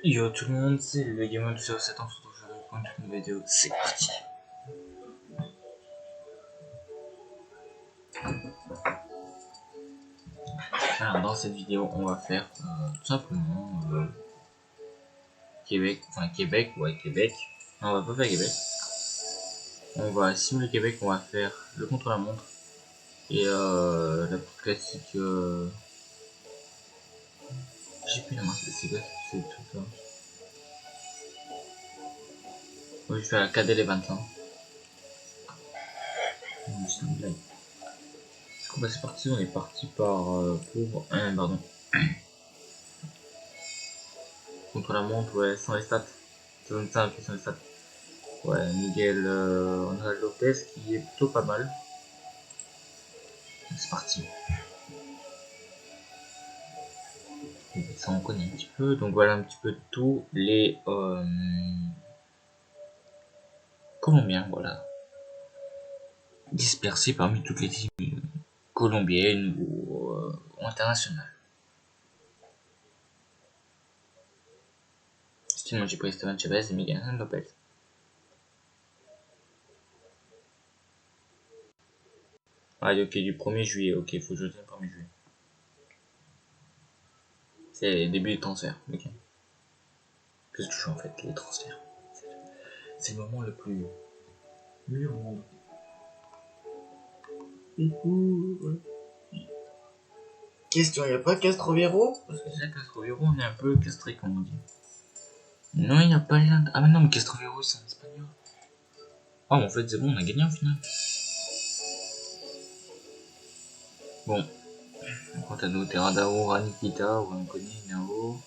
Yo tout le monde, c'est le Gamer du 07 ans, surtout aujourd'hui pour une toute nouvelle vidéo, c'est parti. Alors dans cette vidéo on va faire tout simplement Québec, ouais Québec, non, on va pas faire Québec, on va simuler Québec, on va faire le contre-la-montre et la petite classique, j'ai plus la main, c'est quoi, c'est tout ça. Moi je vais faire la cadet les 25. C'est une blague. Du coup bah c'est parti, on est parti par pour pardon. Contre la montre, ouais, sans les stats. C'est une simple, sans les stats. Ouais, Miguel Angel Lopez qui est plutôt pas mal. C'est parti. Ça on connaît un petit peu. Donc voilà un petit peu tous les Colombiens, voilà. Dispersés parmi toutes les teams colombiennes ou internationales. Sinon j'ai pris Esteban Chavez et Miguel Angel Lopez. Ah ok, du 1er juillet, ok, faut que je dise le 1er juillet. C'est le début des transferts, ok. Qu'est-ce que tu fais en fait, les transferts? C'est le moment le plus mieux au monde. Du coup, ouais. Question, il n'y a pas Castrovero? Parce que déjà Castrovero, on est un peu castré comme on dit. Non, il n'y a pas l'Inde. Ah mais non, mais Castrovero, c'est un espagnol. Ah, en fait, c'est bon, on a gagné au final. Bon. Quant à nous, Terradao, Ranikita, on connaît Nao.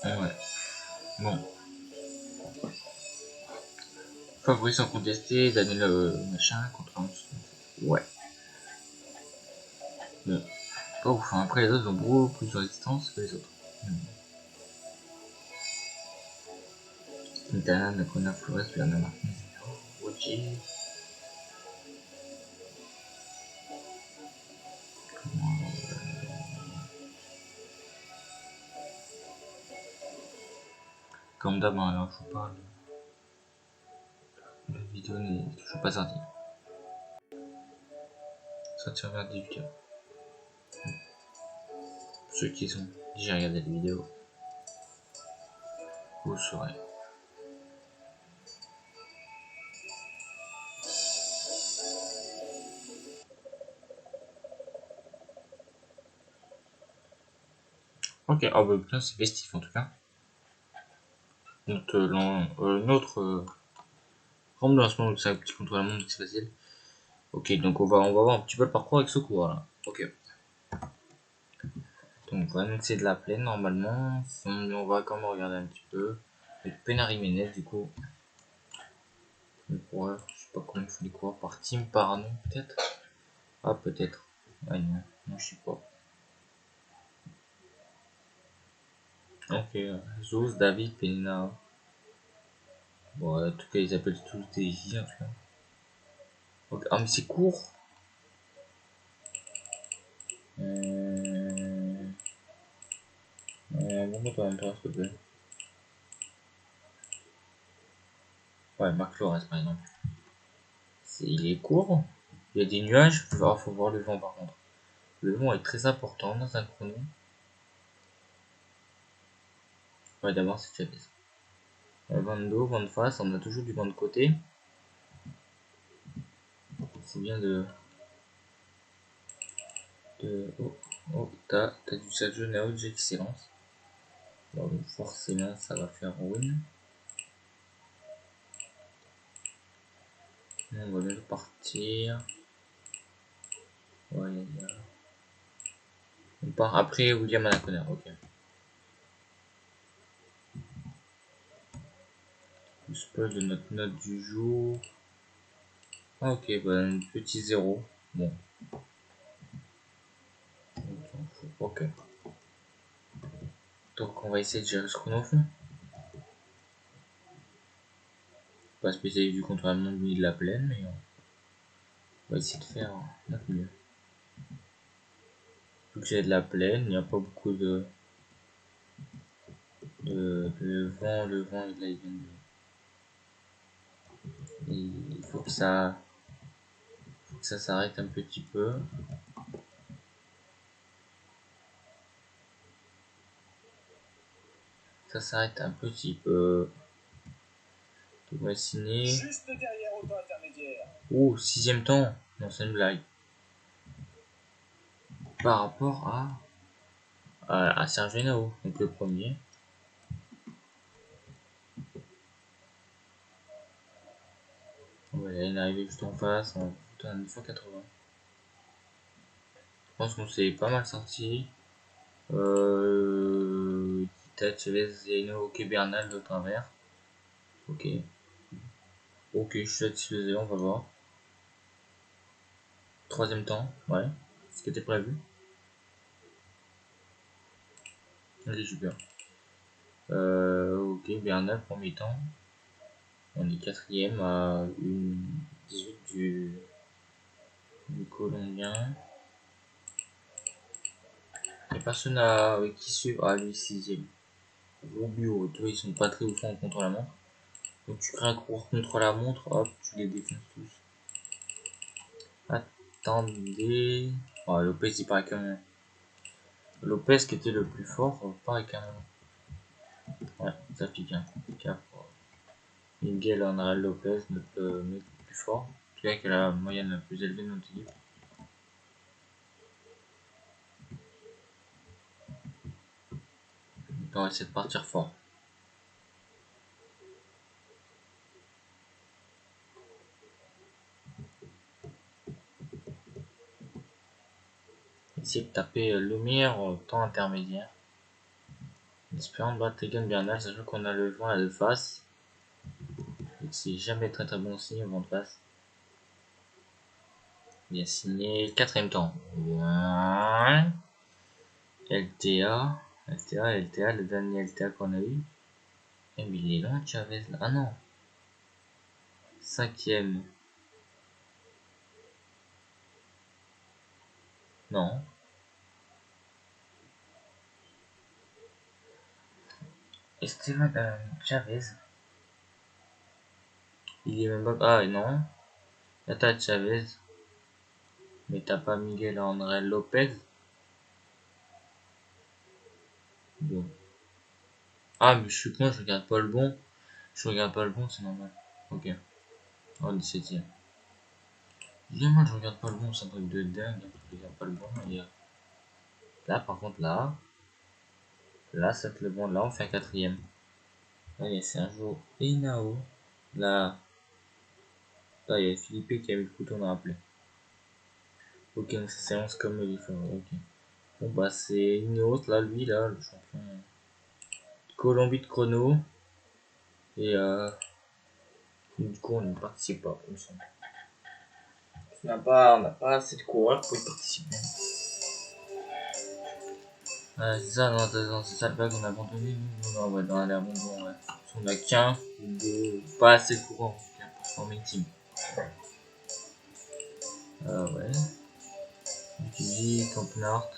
Ouais. Bon. Favori sans contester, Daniel machin contre un. Ouais. Bon. Pas ouf, hein. Après les autres ont beaucoup plus de résistance que les autres. Quintana, Nakona, Flores, Bernard Martinez, Roger. Comme d'hab, alors je vous parle. La vidéo n'est toujours pas sortie. Sortir vers 18h. Ceux qui ont déjà regardé la vidéo, vous le saurez. Ok, ah bah putain, c'est festif en tout cas. Notre rampe de lancement, c'est un petit contre la montre, c'est facile. Ok, donc on va voir un petit peu le parcours avec ce cours là. Ok. Donc voilà, c'est de la plaine normalement. On va quand même regarder un petit peu. Avec Pena Jiménez du coup. Les coureurs, je sais pas comment il faut les coureurs par team, par nom peut-être. Ah peut-être. Ah non, non je sais pas. Ok, Zouz, David, Pena. Bon, en tout cas ils appellent tous des J en tout cas. Okay. Ah mais c'est court. Pourquoi pas s'il te plaît. Ouais, Marc Flores par exemple. Il est court. Il y a des nuages. Alors, faut voir le vent par contre. Le vent est très important dans un chrono. Ouais, d'abord c'est Chavez. Vent de dos, vent de face, on a toujours du vent de côté. C'est bien de. Oh, t'as du Sergio Naoji qui s'élance. Bon, donc forcément ça va faire win. On va bien partir. Ouais, on part après William Anaconda, ok. Le spoil de notre note du jour. Ah, ok, bah un petit 0. Bon. Ok. Donc on va essayer de gérer ce chrono au fond. Pas spécialiste du contre-allemand ni de la plaine, mais on va essayer de faire notre mieux. Vu que j'ai de la plaine, il n'y a pas beaucoup de. Le vent, là, il vient de... Il faut que ça s'arrête un petit peu. Ça s'arrête un petit peu. Tout va signer. Juste derrière au temps intermédiaire. Oh, 6ème temps. Non, c'est une blague. Par rapport à Sergio Henao, donc le premier. Ouais, il est arrivé juste en face en foutant un 180. Je pense qu'on s'est pas mal sorti. Kita, Chavez, Zeno, ok, Bernal de travers. Ok. Ok, je suis satisfait, on va voir. 3ème temps, ouais. Ce qui était prévu. Allez, super. Ok, Bernal, premier temps. On est 4ème à 1,18 du Colombien. Et personne avec qui suivre. Ah, lui, 6ème. Rubio, toi, ils sont pas très au fond contre la montre. Donc, tu crées un coureur contre la montre, hop, tu les défonces tous. Attendez. Oh, Lopez, il paraît quand même. Lopez, qui était le plus fort, paraît quand même. Ouais, ça pique un. Miguel Angel Lopez, notre mec le plus fort. Celui qui a la moyenne la plus élevée de notre équipe. On va essayer de partir fort. Essayer de taper Lemire au temps intermédiaire. En espérant battre Egan Bernal, sachant qu'on a le vent à de face. Et que c'est jamais très très bon signe au vent de face. Bien signé, 4ème temps. LTA, le dernier LTA qu'on a eu. Et mais il est loin, Chavez. Ah non. 5ème. Non. Esteban Chavez. Il est même pas. Ah non. Là t'as Chavez. Mais t'as pas Miguel André Lopez. Bon. Ah mais je suis con, je regarde pas le bon. Je regarde pas le bon, c'est normal. Ok. Oh, 17ème. Évidemment, je regarde pas le bon, c'est un truc de dingue. Je regarde pas le bon. Et, là, par contre, là, c'est le bon. Là, on fait un 4ème. Allez, c'est un jour Enao. Là, là, il y a Philippe qui a mis le couteau dans la plaie. Ok, donc ça s'élance comme il faut. Ok. Bon, bah, c'est Ineos, là, lui, là, le champion. Colombie de chrono. Et, du coup, on ne participe pas, il me semble. On n'a pas assez de coureurs pour y participer. C'est ça, non, c'est ça le bug, on a abandonné, nous, non, ouais, dans l'abandon, ouais. On a qu'un ou deux, pas assez courant pour former une team. Ouais. Tu dis, Campenart.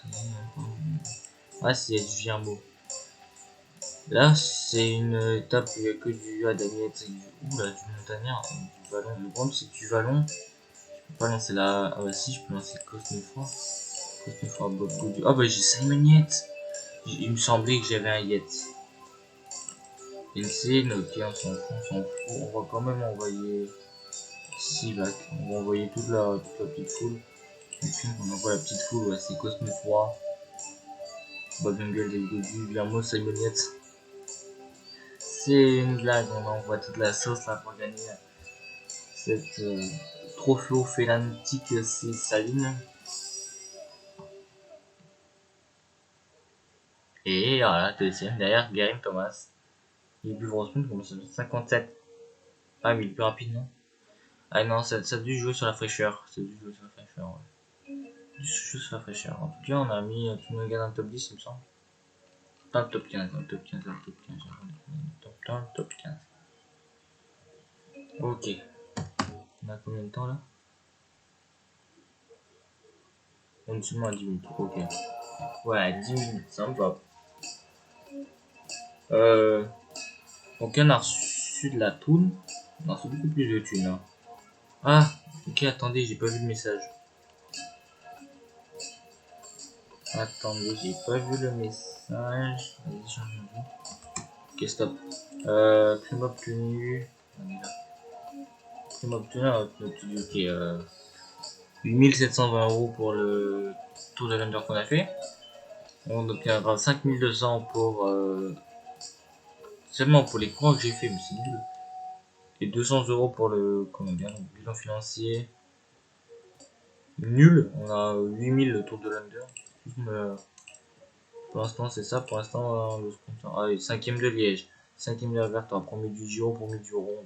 Ah, c'est du Germo. Là, c'est une étape où il n'y a que du Adamiette et du montagnard, du vallon. Le problème, c'est que du vallon, je peux pas lancer la. Ah, bah si, je peux lancer Cosnefroid. Cosnefroid, Bob Godu. Ah, bah j'ai Simon Yates. Il me semblait que j'avais un Yates. Insane, ok, on s'en fout. On va quand même envoyer 6 bacs. On va envoyer toute la petite foule. Et puis on envoie la petite foule, ouais, c'est Cosnefroid. Bob Jungle, David Godu, Guillermo, Simon Yates. C'est une blague, on envoie toute la sauce là pour gagner cette trophée Félantique, c'est Saline. Et voilà, deuxième, derrière Geraint Thomas. Il est plus gros sprint, comment ça fait 57. Ah, mais il est plus rapide, non? Ah non, ça a dû jouer sur la fraîcheur. Ça a dû jouer sur la fraîcheur, ouais. Juste sur la fraîcheur. En tout cas, on a mis Tsunoga dans le top 10, il me semble. Dans le top 15, dans le top 15, dans le top 15. Dans le top 15. Ok. On a combien de temps là? On est seulement à 10 minutes. Ok. Ouais, 10 minutes, ça me va. Donc on a reçu de la thune. On a reçu beaucoup plus de thunes. Hein. Ah, ok, attendez, j'ai pas vu le message. Attendez, j'ai pas vu le message. Vas-y, change. Ok, stop. Prime obtenu. On est là. Prime obtenu, ok. 8720 € pour le tour de vendeur qu'on a fait. On obtiendra 5200 pour seulement pour les croix que j'ai fait, mais c'est nul. Et 200 € pour le comment dire, le bilan financier. Nul. On a 8000 le tour de l'under. Pour l'instant, c'est ça. Pour l'instant, le sponsor. Ah, 5ème de Liège. 5ème de Verton. Premier du Giro, premier du Rond.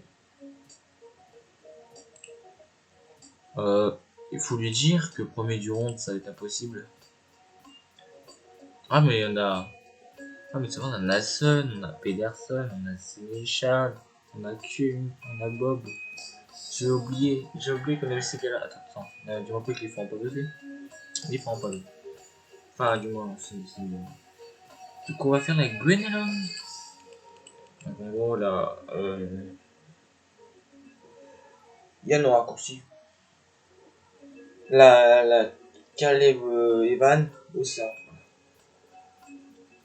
Il faut lui dire que premier du Rond, ça va être impossible. Ah, mais on a. Ah, mais c'est vrai, on a Nasson, on a Pedersen, on a Sénéchal, on a Kuhn, on a Bob. J'ai oublié qu'on avait ces gars-là. Attends. Dis-moi pas qu'ils font pas dessus. Ils font pas deux. Enfin, du moins, c'est. Du coup, on va faire la Gwenelon. Donc, en gros, là. Il y a nos raccourcis. La Caleb Evan, ou ça.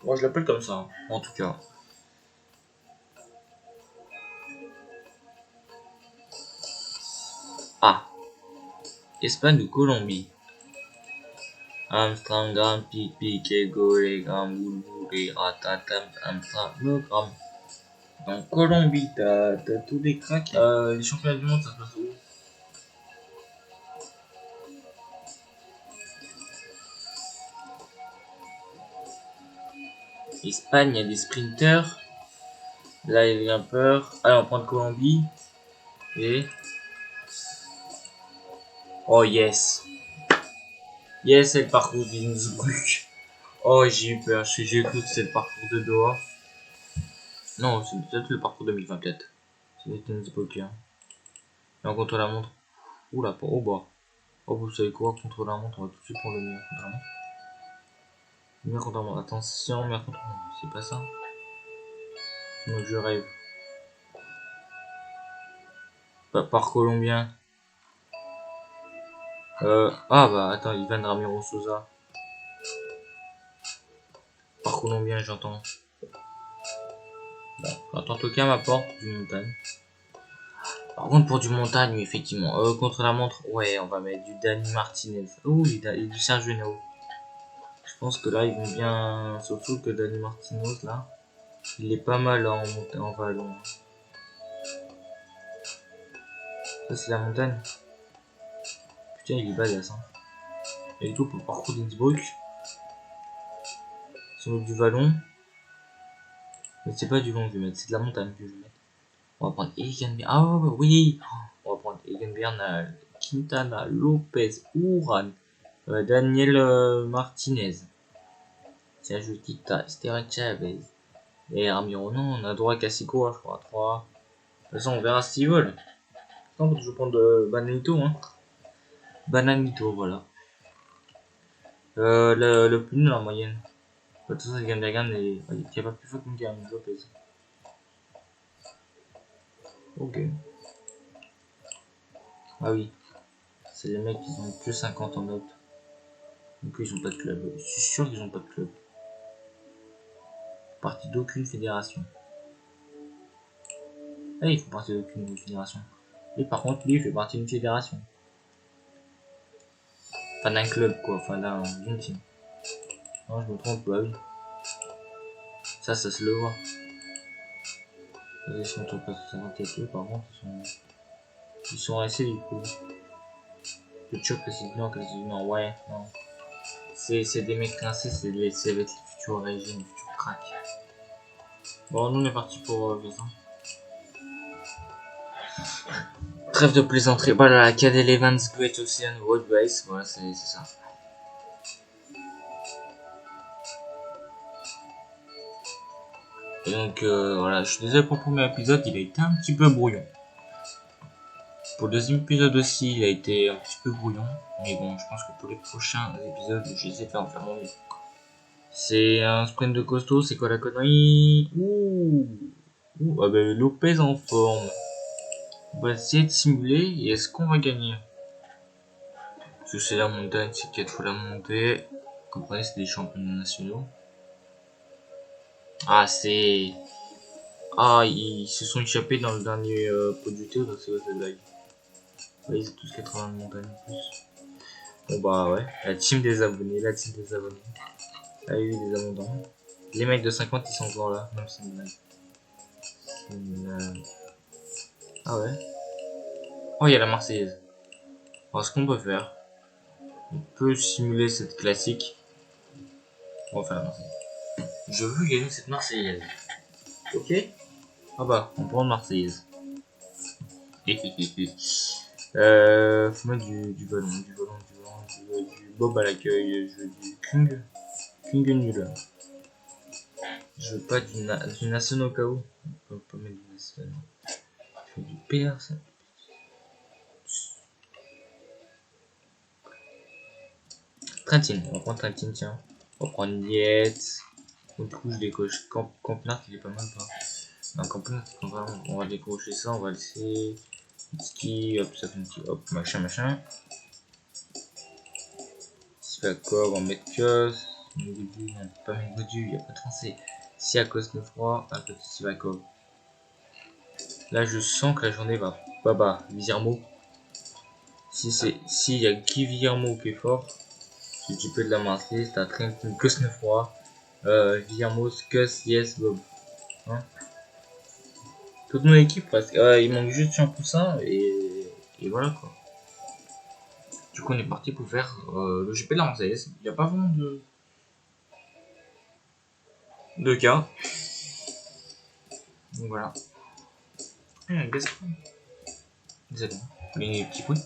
Moi, je l'appelle comme ça, hein, en tout cas. Ah. Espagne ou Colombie. Amsterdam, pic, piqué, golé, boulboulé, ratatam, Amsterdam. En Colombie, t'as tous les cracks. Les championnats du monde, ça se passe où? Espagne, il y a des sprinters. Là, il y a des grimpeurs. Allez, on prend de Colombie. Et. Oh yes. Yes, c'est le parcours d'Innsbruck. Oh, j'ai eu peur. J'ai cru que c'est le parcours de Doha. Non, c'est peut-être le parcours 2024. C'est Innsbruck. Hein. Et on contre la montre. Oula, pas au bas. Oh, vous savez quoi? Contre la montre, on va tout de suite prendre le meilleur contre la montre. Le meilleur contre la montre. Attention, meilleur contre la montre. C'est pas ça. Non, je rêve. Par colombien. Ah bah attends, Ivan Ramiro Souza. Par colombien, j'entends. Bon, j'entends toquer à ma porte du montagne. Par contre, pour du montagne, effectivement. Contre la montre, ouais, on va mettre du Dani Martinez. Oh, il y a du Sergio Henao. Je pense que là, ils vont bien. Surtout que Dani Martinez, là, il est pas mal en montagne, en vallon. Ça, c'est la montagne. Putain, il est badass. Hein. Et tout pour le parcours d'Innsbruck. Sur du vallon. Mais c'est pas du vent que je vais mettre, c'est de la montagne que je vais mettre. On va prendre Egenbern. Ah oui. On va prendre Egenbern, Quintana, Lopez, Uran, Daniel Martinez, Sergio Tita, Esteban Chavez et Ramiro. Non, on a droit à Cassico, je crois. 3. De toute façon, on verra s'ils veulent. Non, faut toujours prendre Bananito. Hein. Bananito, voilà. Le plus nul en moyenne. De toute façon, Egenbern est. Il n'y a pas plus fort qu'une gamme, Lopez. Ok. Ah oui. C'est les mecs qui ont que 50 en note. Donc ils ont pas de club. Je suis sûr qu'ils ont pas de club. Partie d'aucune fédération. Ah, ils font partie d'aucune fédération. Et par contre, lui, il fait partie d'une fédération. Enfin, d'un club, quoi. Enfin, d'une team. Non, je me trompe, bah oui. Ça se le voit. Les sont pas 52, par contre, ils sont restés du coup. Le choc, non, ouais, non. C'est des mecs rincés, c'est les futurs régimes, les futurs cracks. Bon, nous on est parti pour faire ça. Trêve de plaisanterie. Voilà, la Cadel Evans Great Ocean Road Race. Voilà, c'est ça. Et donc, voilà, je suis désolé pour le premier épisode, il a été un petit peu brouillon. Pour le deuxième épisode aussi, il a été un petit peu brouillon. Mais bon, je pense que pour les prochains épisodes, j'essaie de faire mon mieux. C'est un sprint de costaud, c'est quoi la connerie? Ouh, ah bah Lopez en forme. On va essayer de simuler et est-ce qu'on va gagner? Parce que c'est la montagne, c'est 4 fois la montée. Vous comprenez, c'est des championnats nationaux. Ah, c'est... Ah, ils se sont échappés dans le dernier pot du thé, donc c'est quoi cette blague? Ouais, ils ont tous 80 de montagne en plus. Bon bah ouais, la team des abonnés, la team des abonnés. Ah oui, des abondants. Les mecs de 50 ils sont encore là, même si c'est une blague. Ah ouais. Oh, il y a la Marseillaise. Alors, ce qu'on peut faire, on peut simuler cette classique. On va faire la Marseillaise. Je veux gagner cette Marseillaise. Ok? Ah bah, on prend une Marseillaise. Faut mettre du ballon, du bob à l'accueil. Je veux du Kung. Kung nul. Je veux pas du Nason au cas où. On peut pas mettre du Nason. Je veux du PR ça. Trentine, on va prendre Trentine, tiens. On va prendre Yetz. Du coup, je décoche. Campnard, il est pas mal, pas. Donc, Campnard, on va décocher ça, on va laisser. Ski, hop, ça fait un petit hop, machin. Sivakov, on va mettre Kos. Mogodu, non, pas Mogodu, y a pas de français. Si à cause de froid, à côté de Sivakov. Là, je sens que la journée va. Baba, Vizirmo. S'il y a Guy Vizirmo qui est fort, si tu peux de la Marseillaise, t'as Trentin, Cosnefroy, Vizirmo, Kus, Yes, Bob. Hein, toute mon équipe presque. Il manque juste Champoussin et voilà quoi. Du coup, on est parti pour faire le GP de la Marseillaise. Il n'y a pas vraiment de cas. Donc voilà. Il y a Gazprom. Désolé. Les petits bruits.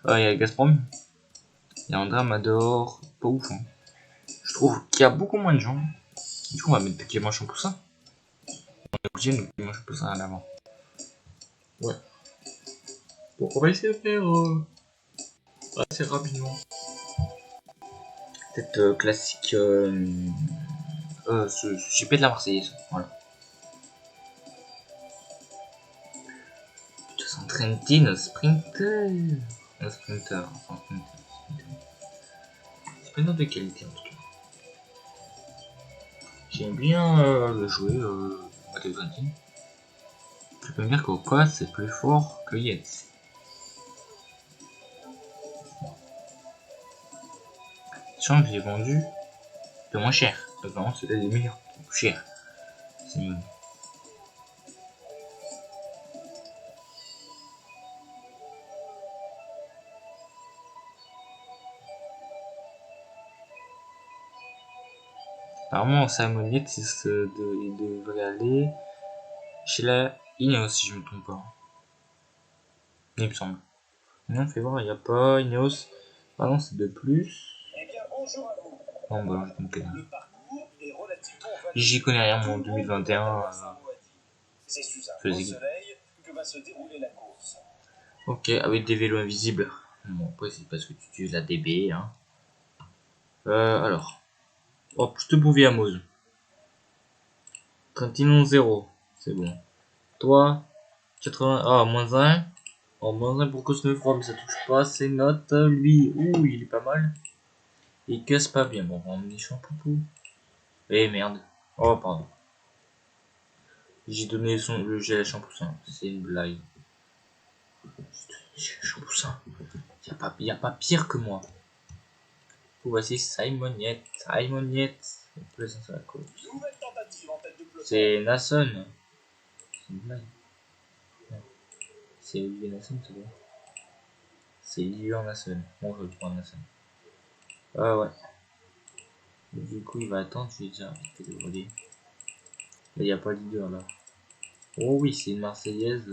Il y a Gazprom. Il y a André Amador. Pas ouf. Hein. Je trouve qu'il y a beaucoup moins de gens. Du coup, on va mettre Clément Champoussin. On est obligé de mettre Clément Champoussin à l'avant. Ouais. Bon, on va essayer de faire assez rapidement. Cette classique ce GP de la Marseillaise. Voilà. Un Trentin, un sprinter. Un sprinter. Sprinter de qualité en tout cas. J'aime bien le jouer, Matteo Trentin. Tu peux me dire qu'au cas c'est plus fort que Yates. Sachant que j'ai vendu le moins cher. Vraiment c'était des meilleurs. Plus cher. C'est mieux. Apparemment Simon Yates il devrait aller chez la Ineos si je me trompe pas. Il me semble. Non, fais voir, il n'y a pas Ineos. Pardon, c'est de plus. Eh bien, bonjour à vous. Bon, bah, je me connais. Le parcours est relativement J'y connais rien, moi, en 2021. C'est sous un beau soleil que va se dérouler la course. Ok, avec des vélos invisibles. Bon, après, c'est parce que tu utilises la DB, hein. Alors. Hop, je te bouvais à Mose. Trentinon 0. C'est bon. Toi, 80. Ah, moins 1. Oh, moins 1 pour Cosnefroid, mais ça touche pas. C'est note. Lui, ouh, il est pas mal. Il casse pas bien. Bon, on est champoupou. Eh merde. Oh, pardon. J'ai donné le gel à Champoussin. C'est une blague. Champoussin. Y a pas pire que moi. Voici Simoniette. C'est Nason. C'est une blague. C'est Olivier Nason, c'est bon. C'est Olivier Nason. Bon, je vais prendre Nason. Ah ouais. Du coup, il va attendre, je vais déjà déroulé. Là, il n'y a pas de leader là. Oh oui, c'est une Marseillaise.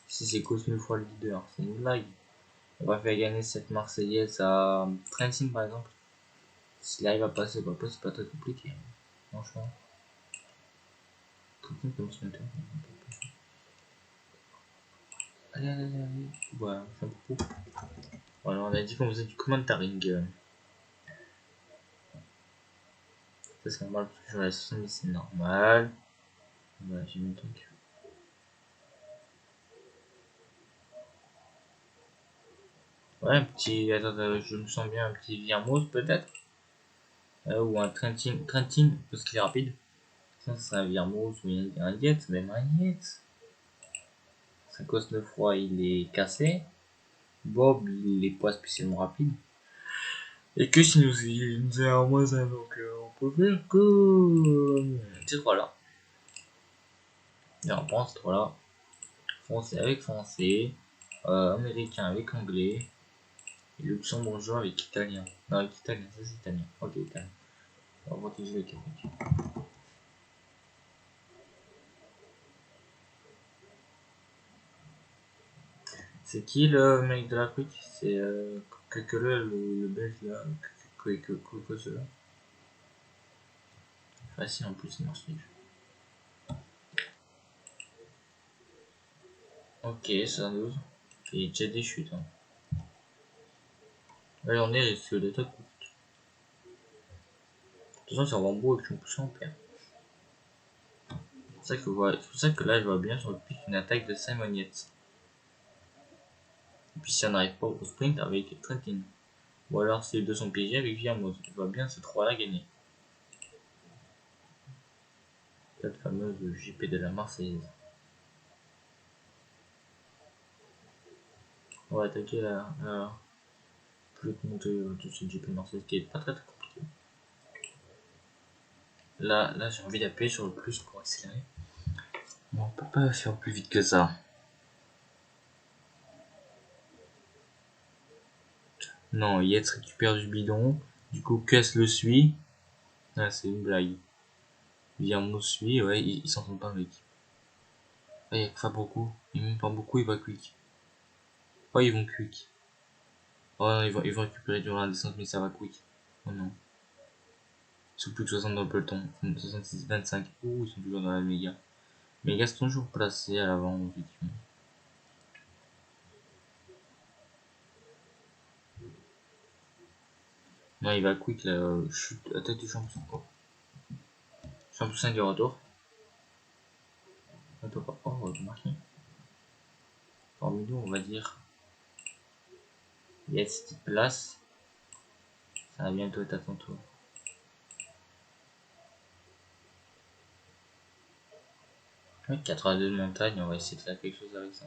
Si c'est Cosnefroid le leader, c'est une blague. On va faire gagner cette Marseillaise à Trentin par exemple. S'il arrive à passer, bah, c'est pas très compliqué. Hein. Franchement. Trentin comme sprinter. Allez. Voilà, c'est un peu. Voilà, on a dit qu'on faisait du commentaring. Ça c'est normal parce que j'aurais 70, c'est normal. Voilà, j'ai mis le truc. Ouais, un petit. Attends, je me sens bien, un petit Virmose peut-être. Ou un Trentin, parce qu'il est rapide. Ça c'est un Virmose ou un Yetz, même un Yetz. Sa cause de froid il est cassé. Bob il est pas spécialement rapide. Et que si il nous est en moins un, donc on peut faire que. Ces trois-là. Et on pense trois-là. Français avec français. Américain avec anglais. Et luxembourgeois avec italien. Non, avec italien, ça c'est italien. Ok, italien. On va protéger le Québec. C'est qui le mec de la quick? C'est que le belge là. Que cela. Facile en plus, c'est marche. Ok, 112. Et déjà des chutes. Hein. Là, on est risque d'être court. De toute façon, c'est en beau avec son poussant père. C'est pour ça que là, je vois bien sur le pic une attaque de Simoniette. Et puis si on n'arrive pas au sprint avec Trentin. Ou alors c'est de son PG avec Viamos. Je vois bien ces trois-là gagner. Cette fameuse JP de la Marseillaise. On va attaquer la plus haute montée de cette JP Marseillaise qui est pas très compliquée. Là j'ai envie d'appuyer sur le plus pour accélérer. Mais on peut pas faire plus vite que ça. Non, Yates récupère du bidon. Du coup, Kuss le suit. Ah, c'est une blague. Viamo suit, ouais, ils s'entendent pas avec. Ah, il y a que pas beaucoup. Il même pas beaucoup, il va quick. Oh, ils vont quick. Oh, non, ils vont récupérer durant la descente, mais ça va quick. Oh non. Ils sont plus de 60 dans le peloton. 66, 25. Ouh, ils sont toujours dans la méga. Méga sont toujours placés à l'avant, effectivement. Non, il va quick là. Chute, attaque du champion. Oh. Champion 5 du retour. Attends, oh, on va marquer. Parmi nous, on va dire. Yes, petite place. Ça va bientôt être à ton tour. Oui, 82 de montagne, on va essayer de faire quelque chose avec ça.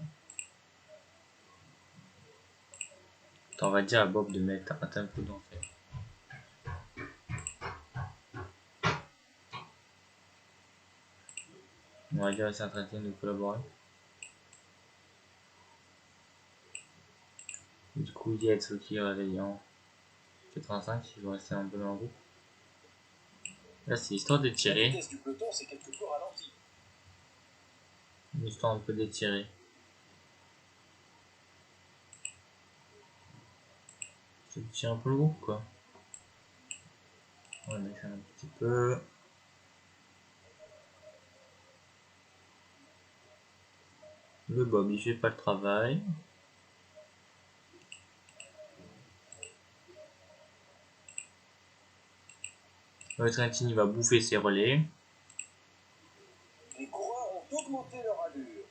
On va dire à Bob de mettre un tempo d'enfer. On va dire à Saint-Trintier de collaborer. Du coup, il y a Etsuki réveillant 85, il va rester un peu dans le groupe. Là, c'est histoire de tirer. La vitesse du peloton s'est quelque peu ralentie. Histoire un peu d'étirer. Je tire un peu le groupe, quoi. On va mettre un petit peu. Le Bob, il fait pas le travail. Le Trentin, il va bouffer ses relais. Les coureurs ont augmenté leur allure.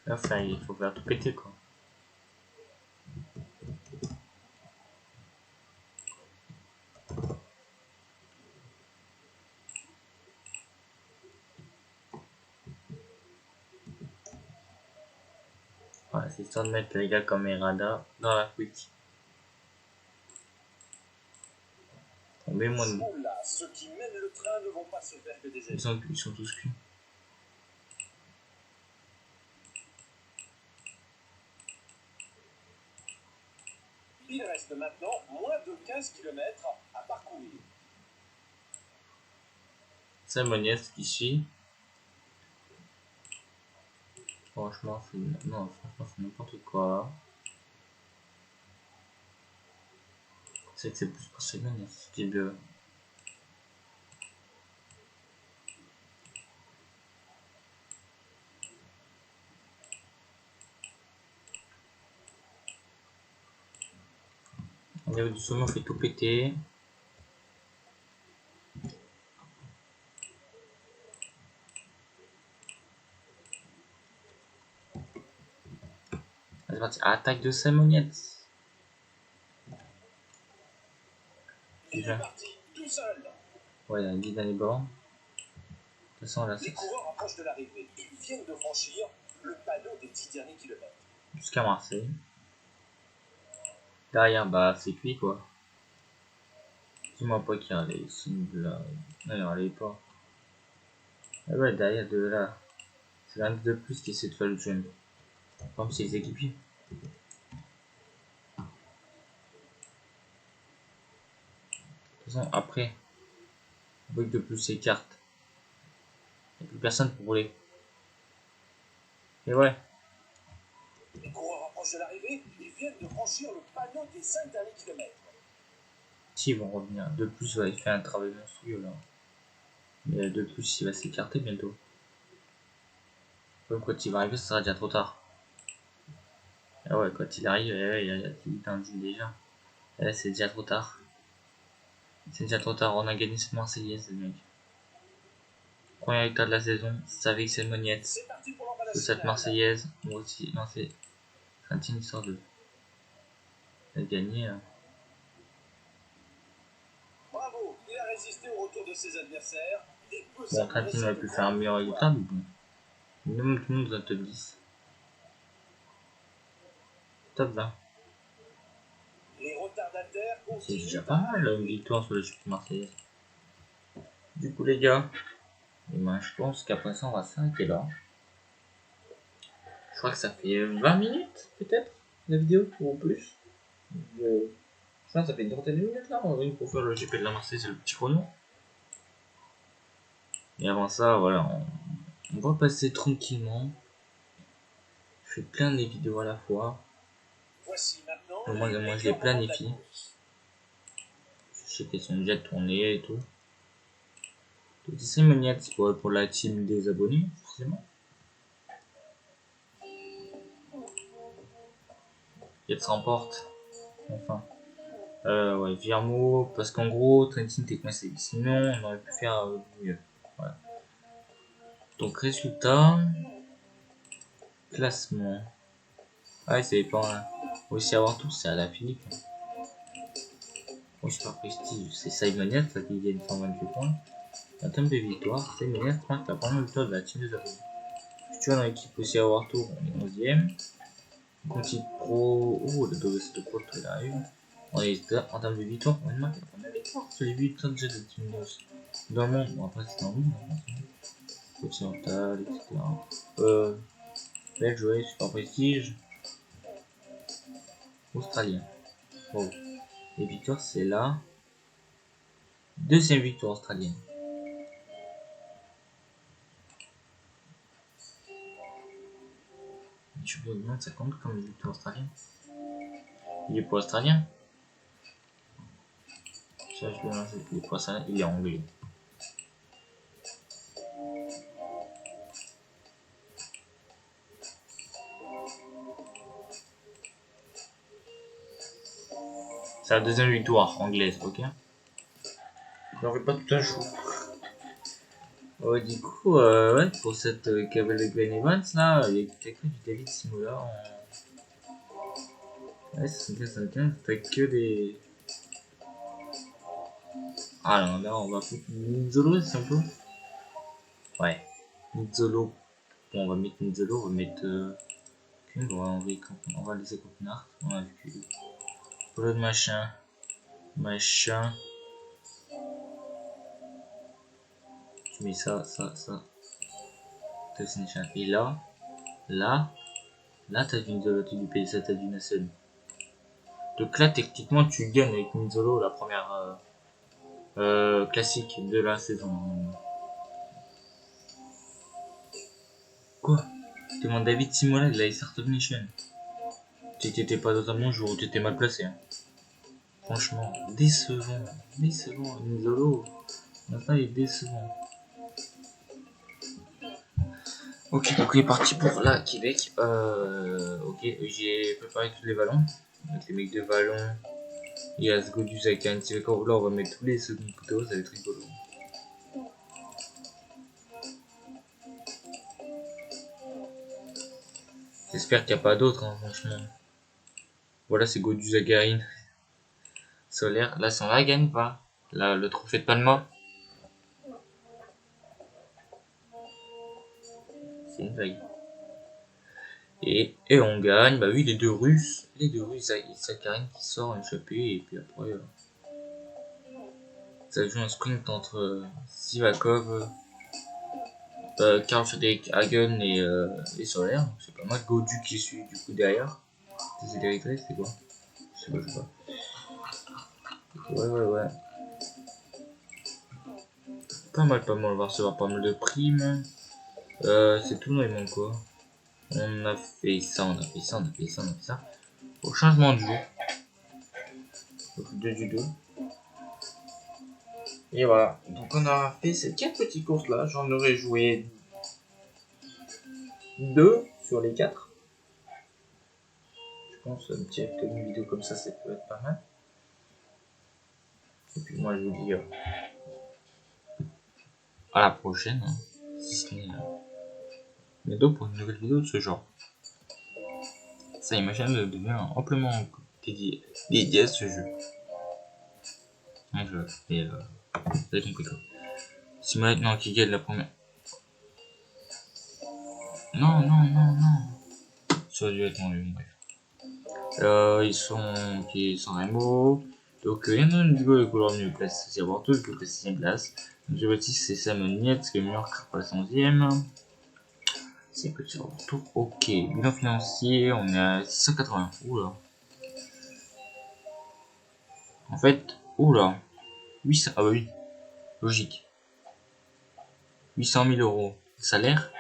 Là, enfin, il faut faire tout péter, quoi. Voilà, c'est histoire de mettre les gars comme Errada dans la quick. Tombez mon. Oula, ceux qui mènent le train ne vont pas se faire que des Ils sont tous cuits. Il reste maintenant moins de 15 km à parcourir. C'est Moniez qui suit. Franchement, c'est n'importe quoi. C'est que c'est plus pour ces Moniez qui est niveau du sommet, on fait tout péter. C'est parti. Attaque de Salmoniette. Il est parti tout seul. Ouais, il y a 10 dans les bords. De toute façon, là, les coureurs approchent de l'arrivée. Ils viennent de franchir le panneau des 10 derniers kilomètres. Jusqu'à Marseille. Derrière, bah, c'est cuit quoi. Dis-moi pas qu'il y a les signes là. Non, il y en a pas. Ah ouais, derrière de là. C'est l'un de plus qui essaie de faire le jump. Comme c'est les équipiers. De toute façon, après, avec de plus s'écarte. Il n'y a plus personne pour rouler. Et ouais. Les coureurs approchent de l'arrivée. Ils viennent de franchir le panneau des 5 derniers kilomètres. Si, ils vont revenir. De plus, ouais, il fait un travail monstrueux là. Mais de plus, il va s'écarter bientôt. Comme quand il va arriver, ce sera déjà trop tard. Ah ouais, quand il arrive, il est tendu déjà. Et là, c'est déjà trop tard. C'est déjà trop tard, on a gagné cette Marseillaise, les mecs. Premier victoire de la saison, c'est avec Salmoniette. De cette Marseillaise, moi aussi, non, c'est une histoire de. Elle a gagné. Bravo, il a résisté au retour de ses adversaires. Bon, Trentine aurait pu faire un meilleur résultat, mais bon. Minimum tout le monde dans le top 10. Top 20. C'est déjà pas mal une victoire sur le championnat marseillais. Du coup, les gars, et ben, je pense qu'après ça, on va s'arrêter là. Je crois que ça fait 20 minutes, peut-être, la vidéo, ou plus. Je pense que ça fait une trentaine de minutes là, pour faire le GP de la Marseille, c'est le petit chrono. Et avant ça, voilà, on va passer tranquillement. Je fais plein de vidéos à la fois. Moi, je les planifie. Je sais qu'elles sont déjà tournées et tout. Donc, c'est Moniette pour la team des abonnés, forcément. Qui se remporte. Enfin. Ouais, Virmo, parce qu'en gros, Trentin t'es coincé. Sinon, on aurait pu faire mieux. Voilà. Donc, résultat. Classement. Ah, c'est pas. Hein. Aussi avoir tout, c'est à la Philippe. Bon, super prestige, c'est Simoniette, ça qui gagne 128 points. En termes de victoire, Simoniette prend la première victoire de la team des abonnés. Tu vois, dans l'équipe aussi à avoir tout, on est 11ème. Conti Pro. Oh, le double de Pro, il arrive. On est en termes de victoire, on marque la première victoire. C'est les victoires déjà de Team News. Dans le monde, bon après c'est dans le monde, continental, etc. Belle jouée, super prestige. Australien. Oh. Les victoires, c'est là. Deuxième victoire australienne. Je me demande, ça compte comme une victoire australienne. Il est pas australien. Ça, je vais lancer. Il est pas australien, il est anglais. C'est la deuxième victoire anglaise, ok. J'en fais pas tout un chou. Du coup, ouais, pour cette cavale de Glen Evans là, il y a que du David Simola en. Ouais, 75, t'as que des. Ah non, là on va foutre Nizzolo, c'est un peu. Ouais, Nizzolo. Bon, on va mettre Nizzolo, on va mettre. On va laisser Copenhague. On a vu que. L'autre machin. Tu mets ça. Et là, t'as du Nizzolo, t'as du PSA, t'as du Nassen. Donc là, techniquement, tu gagnes avec Nizzolo la première classique de la saison. Quoi? Tu demandes David Simola de la Startup Nation. T'étais pas dans un bon jour où t'étais mal placé. Hein. Franchement, décevant. Nizzolo, maintenant il est décevant. Ok, donc il est parti pour la Québec. Ok, j'ai préparé tous les ballons. Donc les mecs de ballon. Il y a ce Godus avec un petit record. Là, on va mettre tous les secondes couteaux, ça va être rigolo. J'espère qu'il n'y a pas d'autres, hein, franchement. Voilà, c'est Godus Agarine. Solaire. Là, si on la gagne pas. Là, le trophée de Palma. C'est une vague. Et on gagne. Bah oui, les deux Russes. Les deux Russes, Sakarine qui sort échappé. Et puis après, ça joue un sprint entre Sivakov, Karl Friedrich Hagen et Solaire. C'est pas mal. Godu qui suit du coup derrière. C'est l'Érythrée, c'est quoi? Je sais pas. Ouais. Pas mal, on va recevoir pas mal de primes. C'est tout, non, il manque quoi? On a fait ça. Au changement de jour. Donc 2 du 2. Et voilà. Donc on a fait ces 4 petites courses là. J'en aurais joué 2 sur les 4. Je pense un petit une vidéo comme ça peut être pas mal. Et puis moi je vous dis à la prochaine. Hein, si ce n'est bientôt pour une nouvelle vidéo de ce genre. Ça y est, ma chaîne devient amplement dédiée à ce jeu. Donc et vous avez compris quoi. Si maintenant qui gagne la première. Non. Ça a dû être en bref. Ils sont qui sont Remo. Donc il y en a une vidéo avec leur mieux place, c'est avoir tout que la 6ème place. Donc Baptiste c'est Sam Nietz qui est meilleur pour la 11ème. C'est petit retour. Ok, bilan financier, on est à 680. Oula. En fait, oula. 800, ah bah oui, logique. 800 000 euros de salaire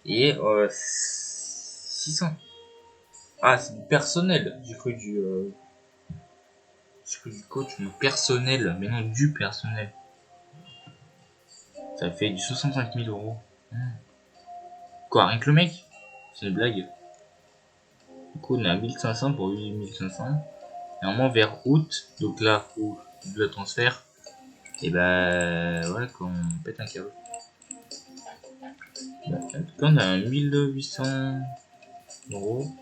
et 600. Ah, c'est du personnel. J'ai cru du coach, mais personnel, mais non du personnel. Ça fait du 65 000 euros. Quoi, rien que le mec? C'est une blague. Du coup, on est à 1500 pour 8500. Et normalement, vers août, donc là où le transfert, et bah, voilà, qu'on pète un câble. En tout cas, on a 1800 euros.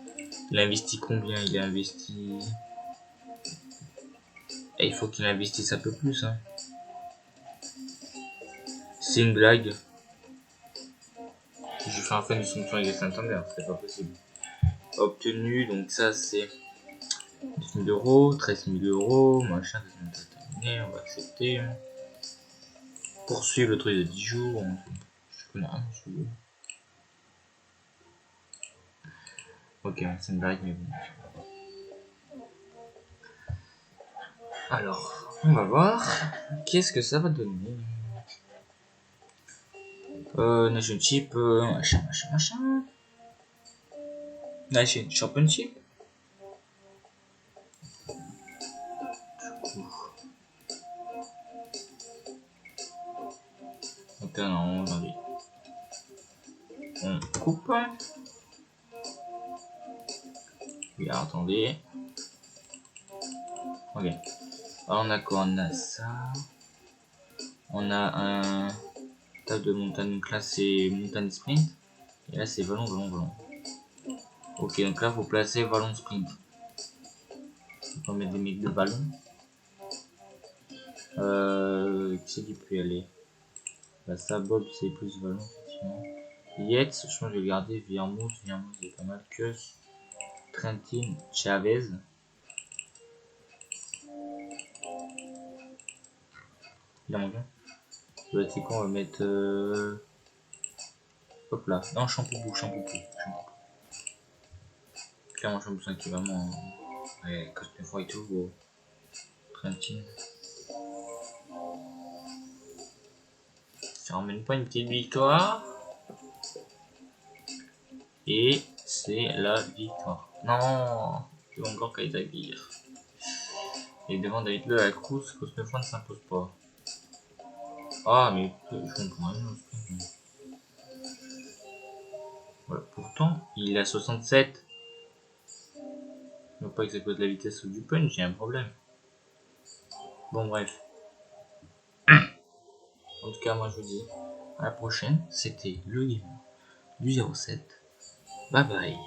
Il a investi combien? Il a investi. Et il faut qu'il investisse un peu plus. Hein. C'est une blague. Je fais un fan du sanction avec Santander, c'est pas possible. Obtenu, donc ça c'est 10 000 euros, 13 000 euros, machin, ça terminé, on va accepter. Poursuivre le truc de 10 jours, je connais rien, je veux. Ok, c'est une blague, mais bon. Alors, on va voir qu'est-ce que ça va donner. Nationship, machin. Nation Championship. Du coup. Donc là, non, aujourd'hui. On coupe. Oui, attendez. Ok. Alors, on a quoi? On a ça. On a un table de montagne. Donc là, c'est montagne sprint. Et là, c'est vallon. Ok, donc là, faut placer vallon sprint. On va mettre des mecs de vallon. Qui c'est qui peut y aller? Bah, ça, Bob, c'est plus vallon, effectivement. Yates, je pense que je vais garder. Viermouth, c'est pas mal. Kuss, Trentin, Chavez. Il a mangé. C'est quoi, on va mettre. Hop là. Non, Champoupou. Clairement, Champoupou qui est vraiment. Ouais, costume froid et tout, gros. Trentin. Ça ramène pas une petite victoire. Et c'est la victoire. Non, c'est encore Kaitagir. Et devant David Le la Cruz, Cosnefroid ne s'impose pas. Ah, mais je comprends rien. Voilà, pourtant, il est à 67. Je ne veux pas que ça cause la vitesse ou du punch, j'ai un problème. Bon bref. En tout cas, moi je vous dis à la prochaine. C'était le game du 07. Bye bye.